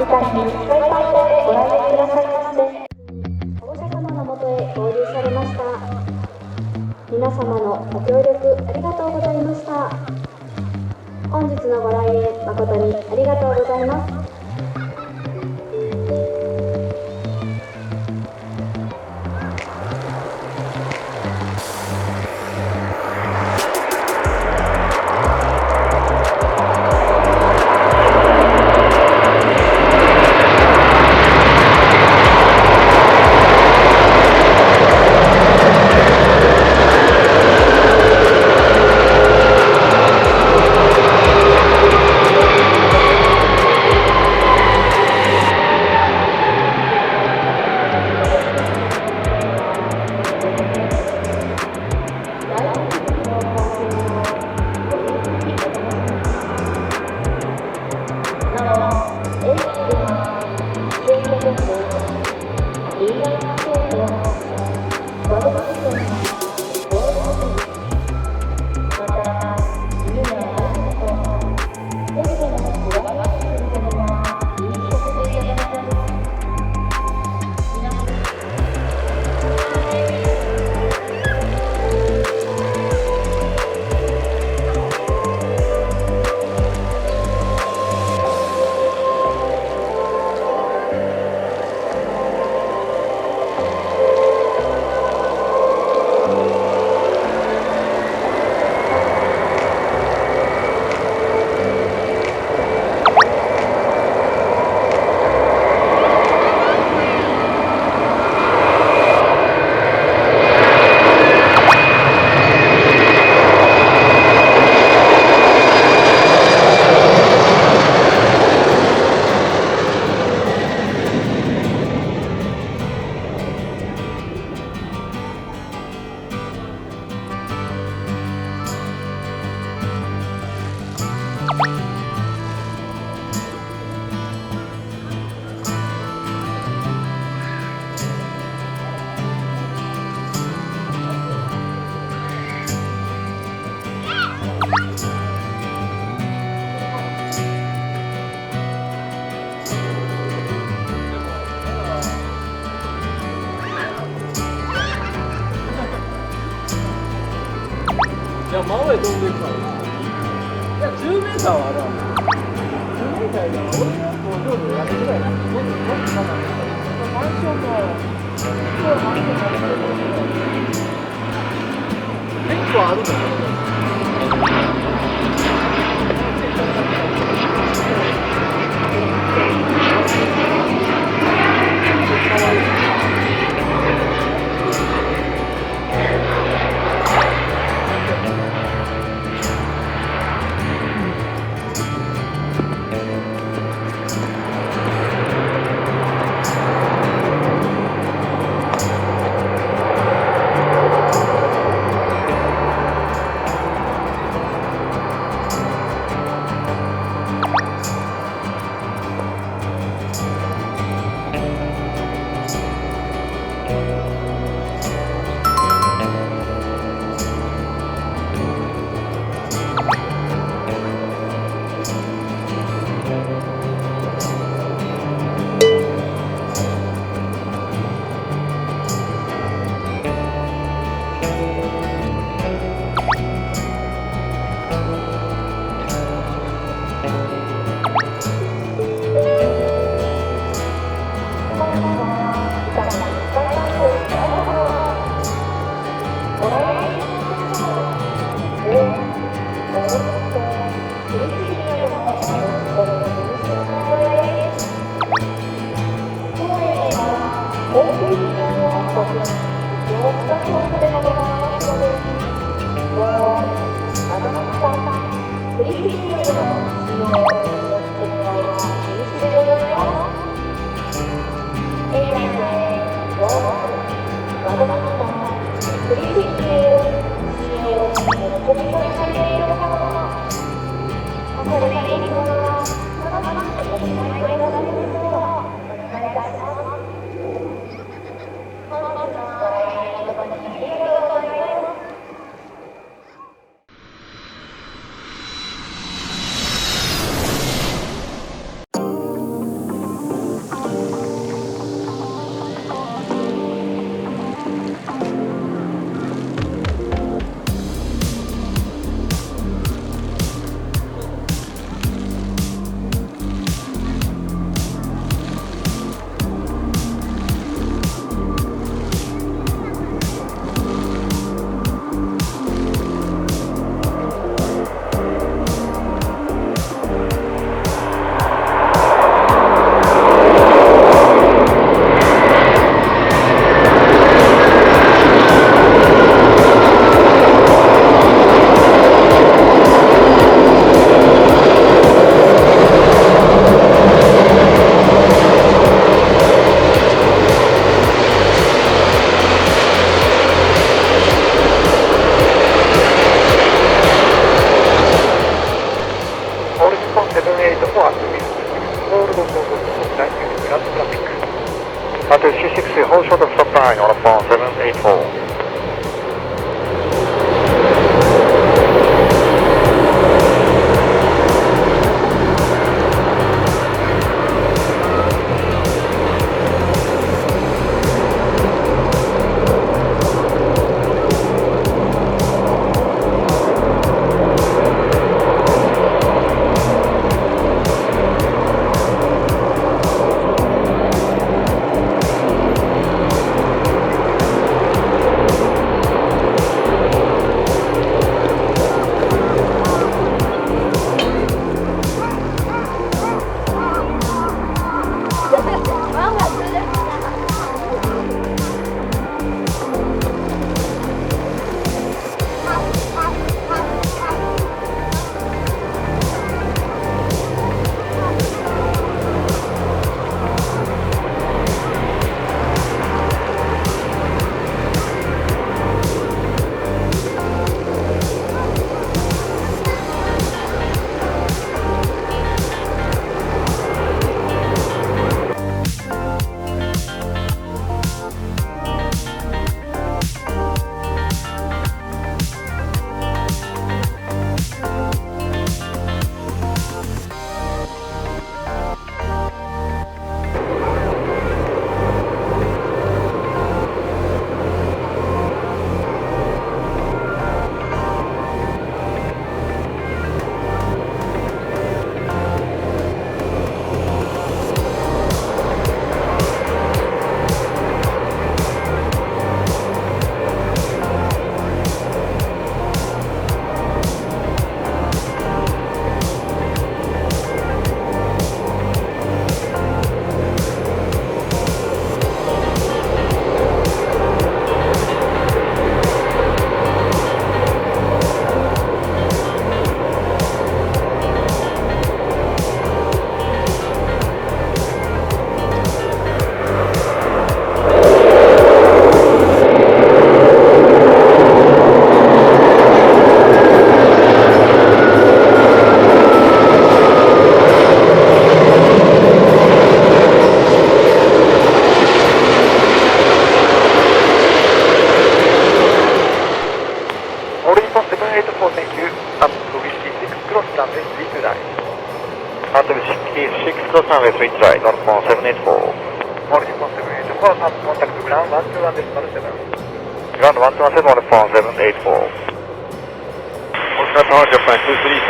間にスカイパートへご来園くださいませ。保護者様のもとへ合流されました。皆様のご協力ありがとうございました。本日のご来園誠にありがとうございます。いや、真上飛んでるからな。いや、10メーターはあるわ。10メーターやから、俺の工場でやるぐらいな。もっとかな。マンションの、そうマンションの結構あるんだよ。Whiskey 6, hold short of stop line on upon 784. Runway 3 right, northbound 784. Morning, 784, up contact ground 121 decimal 7. Ground 117, northbound 784. Oscar Tower, Japan 2374.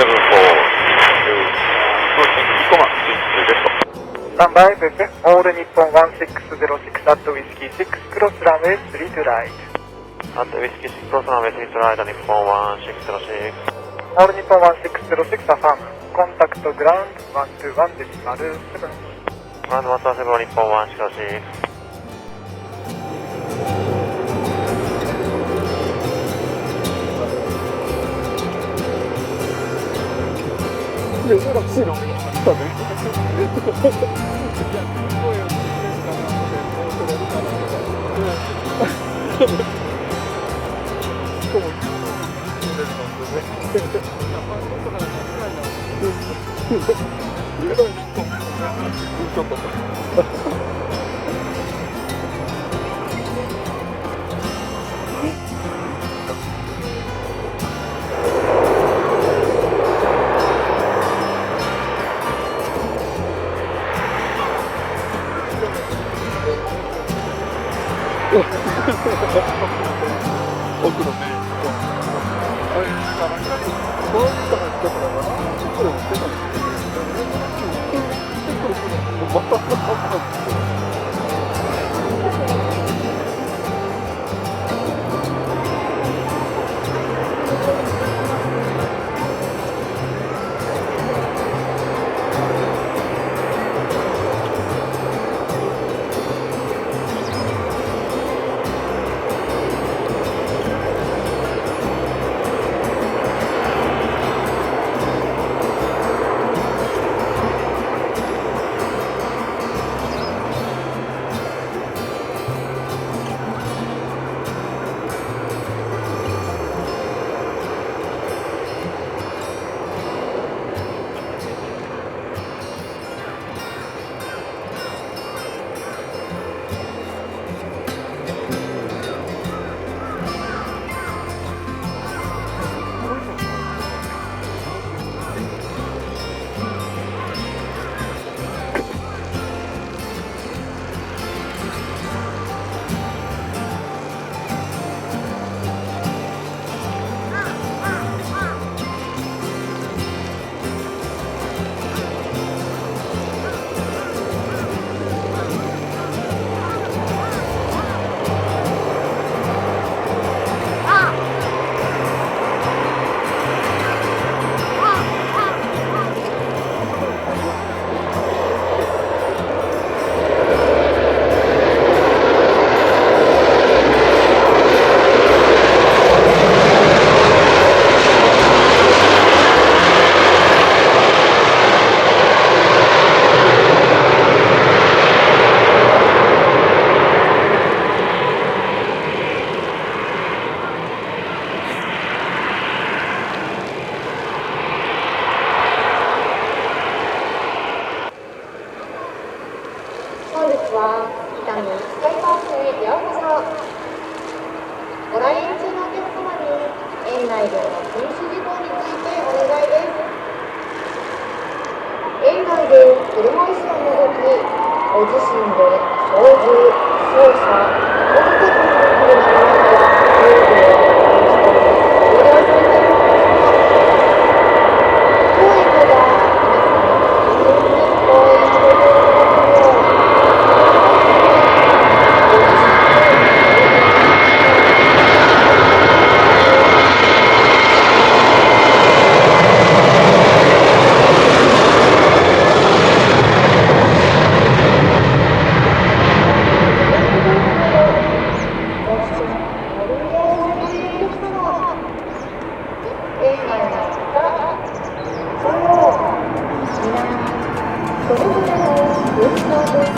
Approaching Ikoma, 22 です。Stand by, Pepe. All Nippon 1606 at Whiskey 6, cross runway 3 to right. At Whiskey 6, cross runway 3 to right, Nippon 1606. All Nippon 1606, affirm. Contact ground 121 decimal 7. Ground 117 Nippon 1606. 珍しいのがあったね。いや、声を聞いてるかなって、もうそれやるかなとか。しかも、そうですのでね。ファンとかで間違いない。ちょっと。奥のね、あれ、なんか、この人が言ってたからな、チェックでもしてたんですけど、チェックするの、また、事項についてお願いです。園内で車椅子を除き、ご自身で操縦、操作、ご自宅の車の中で遊具をご利用されているのでしょうか。当園では皆様安全に公園をご利用いただけるよう、ご自身でそれぞれの文化です。